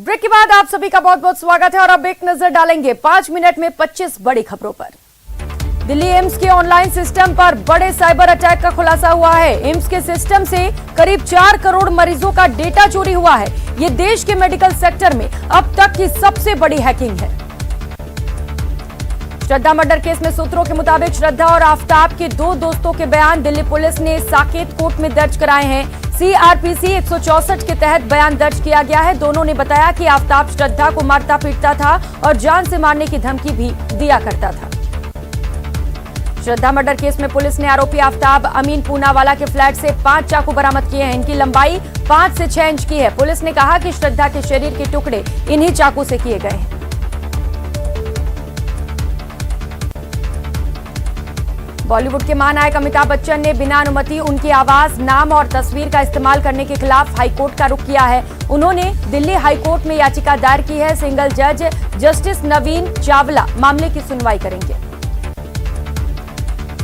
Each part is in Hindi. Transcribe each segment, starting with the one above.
ब्रेक के बाद आप सभी का बहुत बहुत स्वागत है और अब एक नजर डालेंगे 5 मिनट में 25 बड़ी खबरों पर। दिल्ली एम्स के ऑनलाइन सिस्टम पर बड़े साइबर अटैक का खुलासा हुआ है। एम्स के सिस्टम से करीब 4 करोड़ मरीजों का डेटा चोरी हुआ है। ये देश के मेडिकल सेक्टर में अब तक की सबसे बड़ी हैकिंग है। श्रद्धा मर्डर केस में सूत्रों के मुताबिक श्रद्धा और आफताब के 2 दोस्तों के बयान दिल्ली पुलिस ने साकेत कोर्ट में दर्ज कराए हैं। CRPC 164 के तहत बयान दर्ज किया गया है। दोनों ने बताया कि आफताब श्रद्धा को मारता पीटता था और जान से मारने की धमकी भी दिया करता था। श्रद्धा मर्डर केस में पुलिस ने आरोपी आफताब अमीन पूनावाला के फ्लैट से 5 चाकू बरामद किए हैं। इनकी लंबाई 5 से 6 इंच की है। पुलिस ने कहा कि श्रद्धा के शरीर के टुकड़े इन्हीं चाकू से किए गए हैं। बॉलीवुड के महानायक अमिताभ बच्चन ने बिना अनुमति उनकी आवाज, नाम और तस्वीर का इस्तेमाल करने के खिलाफ हाईकोर्ट का रुख किया है। उन्होंने दिल्ली हाईकोर्ट में याचिका दायर की है। सिंगल जज जस्टिस नवीन चावला मामले की सुनवाई करेंगे।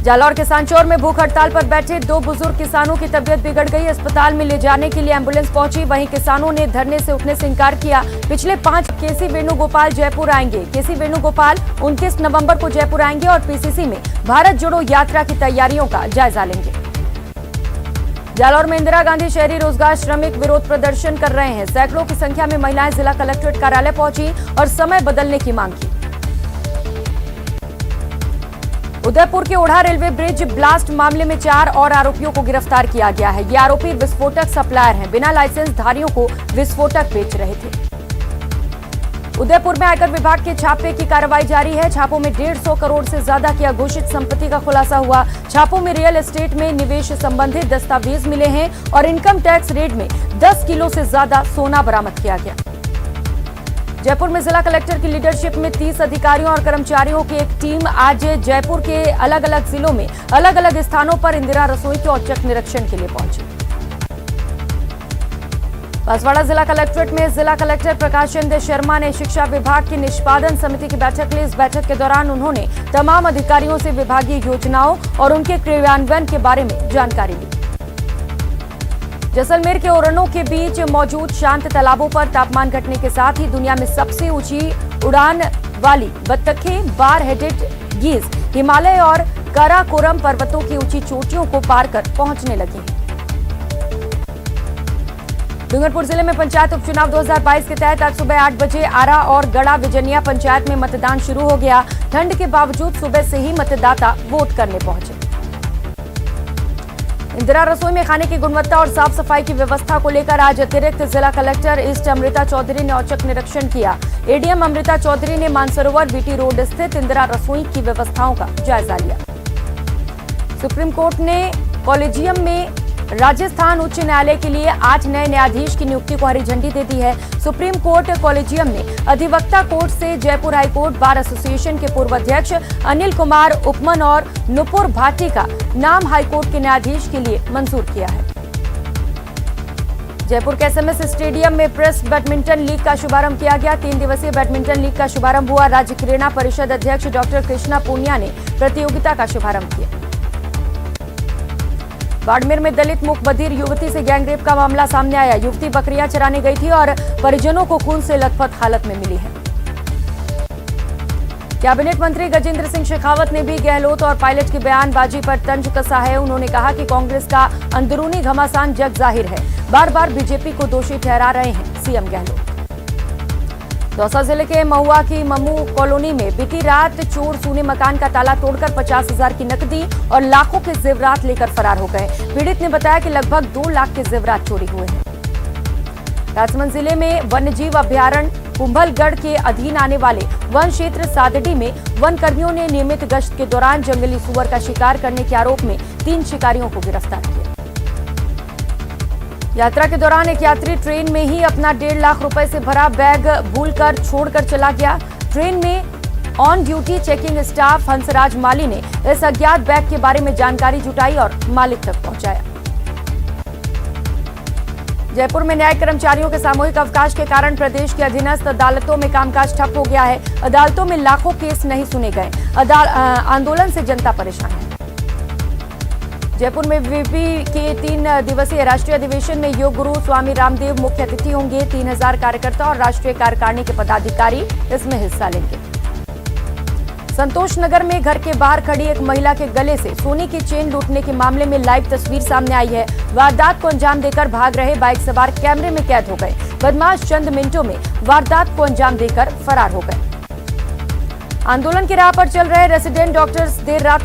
जालौर के सांचौर में भूख हड़ताल पर बैठे 2 बुजुर्ग किसानों की तबीयत बिगड़ गई। अस्पताल में ले जाने के लिए एम्बुलेंस पहुंची। वहीं किसानों ने धरने से उठने से इंकार किया। पिछले 5 केसी वेणुगोपाल जयपुर आएंगे। केसी वेणुगोपाल 29 नवंबर को जयपुर आएंगे और PCC में भारत जोड़ो यात्रा की तैयारियों का जायजा लेंगे। जालौर में इंदिरा गांधी शहरी रोजगार श्रमिक विरोध प्रदर्शन कर रहे हैं। सैकड़ों की संख्या में महिलाएं जिला कलेक्ट्रेट कार्यालय पहुंची और समय बदलने की मांग की। उदयपुर के ओढ़ा रेलवे ब्रिज ब्लास्ट मामले में 4 और आरोपियों को गिरफ्तार किया गया है। ये आरोपी विस्फोटक सप्लायर हैं। बिना लाइसेंस धारियों को विस्फोटक बेच रहे थे। उदयपुर में आयकर विभाग के छापे की कार्रवाई जारी है। छापों में 150 करोड़ से ज्यादा की अघोषित संपत्ति का खुलासा हुआ। छापों में रियल एस्टेट में निवेश संबंधित दस्तावेज मिले हैं और इनकम टैक्स रेड में 10 किलो से ज्यादा सोना बरामद किया गया। जयपुर में जिला कलेक्टर की लीडरशिप में 30 अधिकारियों और कर्मचारियों की एक टीम आज जयपुर के अलग अलग जिलों में अलग अलग स्थानों पर इंदिरा रसोई के औचक निरीक्षण के लिए पहुंची। बांसवाड़ा जिला कलेक्ट्रेट में जिला कलेक्टर प्रकाश चंद्र शर्मा ने शिक्षा विभाग की निष्पादन समिति की बैठक ली। इस बैठक के दौरान उन्होंने तमाम अधिकारियों से विभागीय योजनाओं और उनके क्रियान्वयन के बारे में जानकारी ली। जैसलमेर के ओरनों के बीच मौजूद शांत तालाबों पर तापमान घटने के साथ ही दुनिया में सबसे ऊंची उड़ान वाली बत्तखें बार हेडेड गीज हिमालय और काराकोरम पर्वतों की ऊंची चोटियों को पार कर पहुंचने लगी हैं। डूंगरपुर जिले में पंचायत उपचुनाव 2022 के तहत आज सुबह 8 बजे आरा और गड़ा विजनिया पंचायत में मतदान शुरू हो गया। ठंड के बावजूद सुबह से ही मतदाता वोट करने पहुंचे। इंदिरा रसोई में खाने की गुणवत्ता और साफ सफाई की व्यवस्था को लेकर आज अतिरिक्त जिला कलेक्टर ईस्ट अमृता चौधरी ने औचक निरीक्षण किया। ADM अमृता चौधरी ने मानसरोवर BT रोड स्थित इंदिरा रसोई की व्यवस्थाओं का जायजा लिया। सुप्रीम कोर्ट ने कॉलेजियम में राजस्थान उच्च न्यायालय के लिए 8 नए न्यायाधीश की नियुक्ति को हरी झंडी दे दी है। सुप्रीम कोर्ट कॉलेजियम ने अधिवक्ता कोर्ट से जयपुर हाईकोर्ट बार एसोसिएशन के पूर्व अध्यक्ष अनिल कुमार उपमन और नुपुर भाटी का नाम हाईकोर्ट के न्यायाधीश के लिए मंजूर किया है। जयपुर के SMS स्टेडियम में प्रेस बैडमिंटन लीग का शुभारंभ किया गया। 3 दिवसीय बैडमिंटन लीग का शुभारंभ हुआ। राज्य क्रीड़ा परिषद अध्यक्ष डॉक्टर कृष्णा पूनिया ने प्रतियोगिता का शुभारंभ किया। बाड़मेर में दलित मूक बधिर युवती से गैंगरेप का मामला सामने आया। युवती बकरियां चराने गई थी और परिजनों को खून से लथपथ हालत में मिली है। कैबिनेट मंत्री गजेंद्र सिंह शेखावत ने भी गहलोत और पायलट की बयानबाजी पर तंज कसा है। उन्होंने कहा कि कांग्रेस का अंदरूनी घमासान जग जाहिर है। बार बार बीजेपी को दोषी ठहरा रहे हैं CM गहलोत। दौसा जिले के महुआ की मम्मू कॉलोनी में बीती रात चोर सूने मकान का ताला तोड़कर 50,000 की नकदी और लाखों के जेवरात लेकर फरार हो गए। पीड़ित ने बताया कि लगभग 2 लाख के जेवरात चोरी हुए हैं। राजसमंद जिले में वन्यजीव अभ्यारण्य कुंभलगढ़ के अधीन आने वाले वन क्षेत्र सादडी में वन कर्मियों ने नियमित गश्त के दौरान जंगली सुअर का शिकार करने के आरोप में 3 शिकारियों को गिरफ्तार किया। यात्रा के दौरान एक यात्री ट्रेन में ही अपना 1.5 लाख रुपए से भरा बैग भूलकर छोड़कर चला गया। ट्रेन में on duty checking staff Hansraj Mali ने इस अज्ञात बैग के बारे में जानकारी जुटाई और मालिक तक पहुंचाया। जयपुर में न्यायिक कर्मचारियों के सामूहिक अवकाश के कारण प्रदेश की अधीनस्थ अदालतों में कामकाज ठप हो गया है। अदालतों में लाखों केस नहीं सुने गए। आंदोलन से जनता परेशान है। जयपुर में विपि के 3 दिवसीय राष्ट्रीय अधिवेशन में योग गुरु स्वामी रामदेव मुख्य अतिथि होंगे। 3000 कार्यकर्ता और राष्ट्रीय कार्यकारिणी के पदाधिकारी इसमें हिस्सा लेंगे। संतोष नगर में घर के बाहर खड़ी एक महिला के गले से सोने की चेन लूटने के मामले में लाइव तस्वीर सामने आई है। वारदात को अंजाम देकर भाग रहे बाइक सवार कैमरे में कैद हो गए। बदमाश चंद मिनटों में वारदात को अंजाम देकर फरार हो गए। आंदोलन की राह पर चल रहे रेसिडेंट डॉक्टर्स देर रात